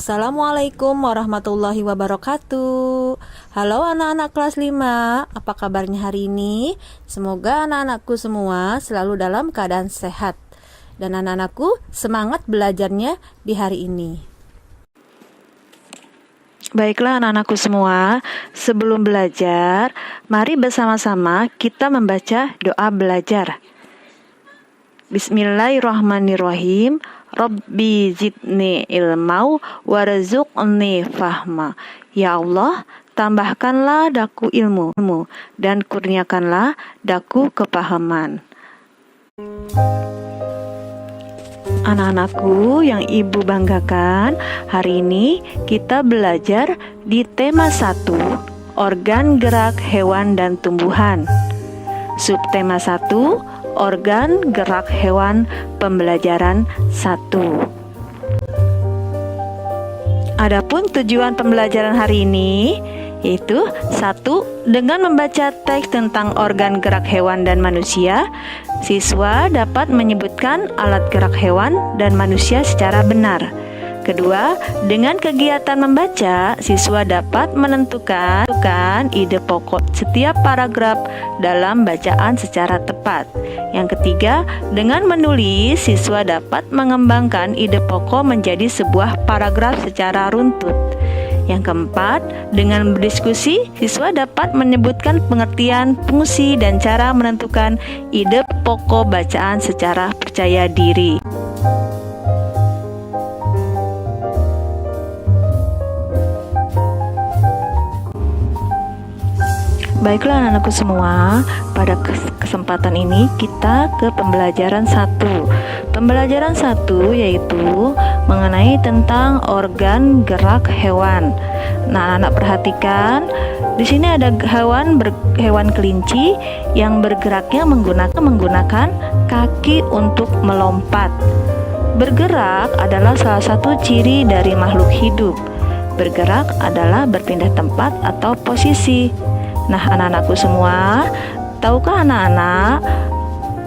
Assalamualaikum warahmatullahi wabarakatuh. Halo anak-anak kelas 5, apa kabarnya hari ini? Semoga anak-anakku semua selalu dalam keadaan sehat. Dan anak-anakku semangat belajarnya di hari ini. Baiklah anak-anakku semua, sebelum belajar, mari bersama-sama kita membaca doa belajar. Bismillahirrahmanirrahim. Rabbi zidni ilmau warzuqni fahma. Ya Allah, tambahkanlah daku ilmu dan kurniakanlah daku kepahaman. Anak-anakku yang ibu banggakan, hari ini kita belajar di tema 1, organ gerak hewan dan tumbuhan. Subtema 1, organ gerak hewan, pembelajaran 1. Adapun tujuan pembelajaran hari ini yaitu 1. Dengan membaca teks tentang organ gerak hewan dan manusia, siswa dapat menyebutkan alat gerak hewan dan manusia secara benar. Kedua, dengan kegiatan membaca, siswa dapat menentukan ide pokok setiap paragraf dalam bacaan secara tepat. Yang ketiga, dengan menulis, siswa dapat mengembangkan ide pokok menjadi sebuah paragraf secara runtut. Yang keempat, dengan berdiskusi, siswa dapat menyebutkan pengertian, fungsi, dan cara menentukan ide pokok bacaan secara percaya diri. Baiklah anak-anakku semua, pada kesempatan ini kita ke pembelajaran 1. Pembelajaran 1 yaitu mengenai tentang organ gerak hewan. Nah, anak perhatikan, di sini ada hewan kelinci yang bergeraknya menggunakan kaki untuk melompat. Bergerak adalah salah satu ciri dari makhluk hidup. Bergerak adalah berpindah tempat atau posisi. Nah, anak-anakku semua, tahukah anak-anak,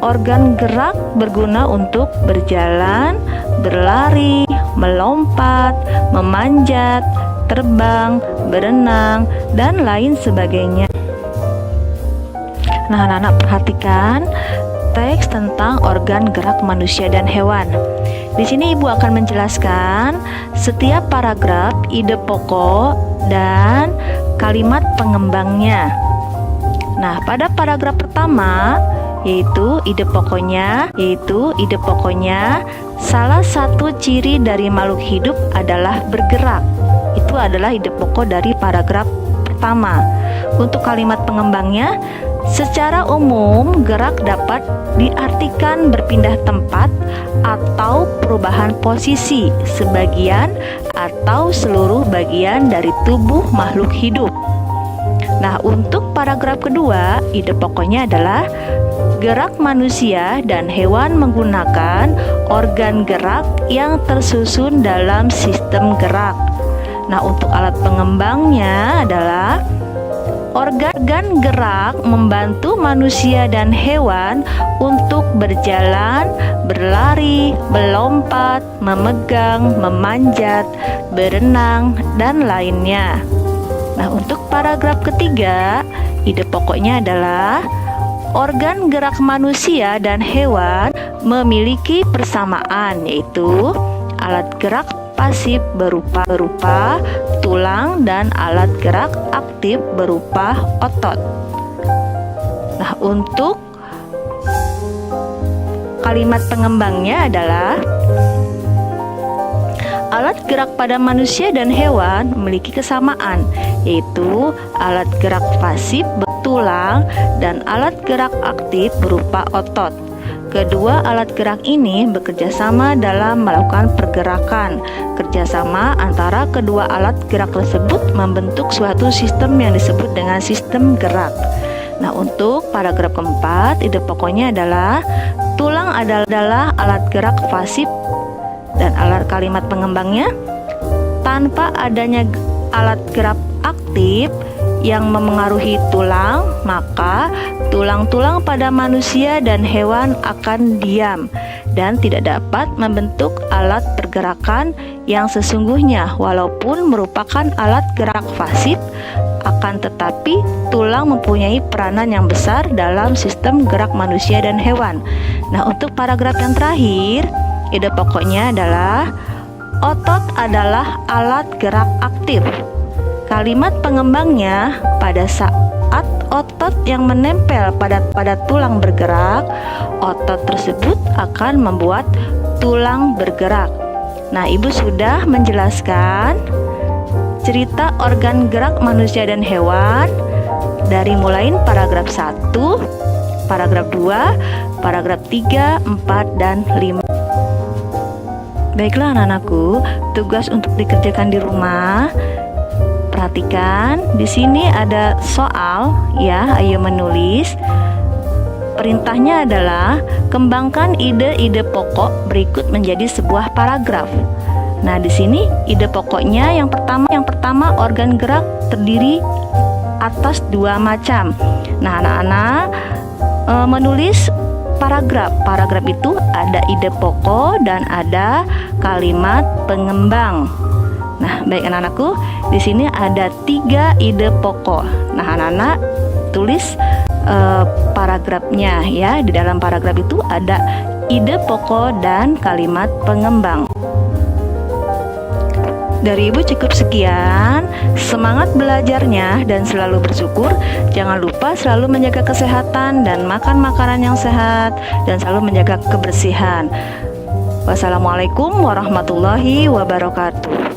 organ gerak berguna untuk berjalan, berlari, melompat, memanjat, terbang, berenang, dan lain sebagainya. Nah, anak-anak perhatikan teks tentang organ gerak manusia dan hewan. Di sini ibu akan menjelaskan setiap paragraf, ide pokok, dan kalimat pengembangnya. Nah, pada paragraf pertama yaitu ide pokoknya salah satu ciri dari makhluk hidup adalah bergerak. Itu adalah ide pokok dari paragraf pertama. Untuk kalimat pengembangnya, secara umum gerak dapat diartikan berpindah tempat atau perubahan posisi sebagian atau seluruh bagian dari tubuh makhluk hidup. Nah, untuk paragraf kedua, ide pokoknya adalah gerak manusia dan hewan menggunakan organ gerak yang tersusun dalam sistem gerak. Nah, untuk alat pengembangnya adalah organ gerak membantu manusia dan hewan untuk berjalan, berlari, melompat, memegang, memanjat, berenang, dan lainnya. Nah, untuk paragraf ketiga, ide pokoknya adalah organ gerak manusia dan hewan memiliki persamaan, yaitu alat gerak pasif berupa tulang dan alat gerak aktif berupa otot. Nah, untuk kalimat pengembangnya adalah alat gerak pada manusia dan hewan memiliki kesamaan, yaitu alat gerak pasif bertulang dan alat gerak aktif berupa otot. Kedua alat gerak ini bekerja sama dalam melakukan pergerakan. Kerjasama antara kedua alat gerak tersebut membentuk suatu sistem yang disebut dengan sistem gerak. Nah, untuk paragraf keempat, ide pokoknya adalah tulang adalah alat gerak pasif dan alat kalimat pengembangnya, tanpa adanya alat gerak aktif yang memengaruhi tulang, maka tulang-tulang pada manusia dan hewan akan diam dan tidak dapat membentuk alat pergerakan yang sesungguhnya walaupun merupakan alat gerak pasif. Akan tetapi tulang mempunyai peranan yang besar dalam sistem gerak manusia dan hewan. Nah, untuk paragraf yang terakhir, ide pokoknya adalah otot adalah alat gerak aktif. Kalimat pengembangnya, pada saat otot yang menempel pada tulang bergerak, otot tersebut akan membuat tulang bergerak. Nah, Ibu sudah menjelaskan cerita organ gerak manusia dan hewan dari mulai paragraf 1, paragraf 2, paragraf 3, 4, dan 5. Baiklah anak-anakku, tugas untuk dikerjakan di rumah. Perhatikan, di sini ada soal ya, ayo menulis. Perintahnya adalah kembangkan ide-ide pokok berikut menjadi sebuah paragraf. Nah, di sini ide pokoknya yang pertama organ gerak terdiri atas 2 macam. Nah, anak-anak menulis paragraf. Paragraf itu ada ide pokok dan ada kalimat pengembang. Nah, baik anak-anakku, di sini ada 3 ide pokok. Nah, anak-anak tulis paragrafnya ya. Di dalam paragraf itu ada ide pokok dan kalimat pengembang. Dari Ibu cukup sekian. Semangat belajarnya dan selalu bersyukur. Jangan lupa selalu menjaga kesehatan dan makan makanan yang sehat dan selalu menjaga kebersihan. Wassalamualaikum warahmatullahi wabarakatuh.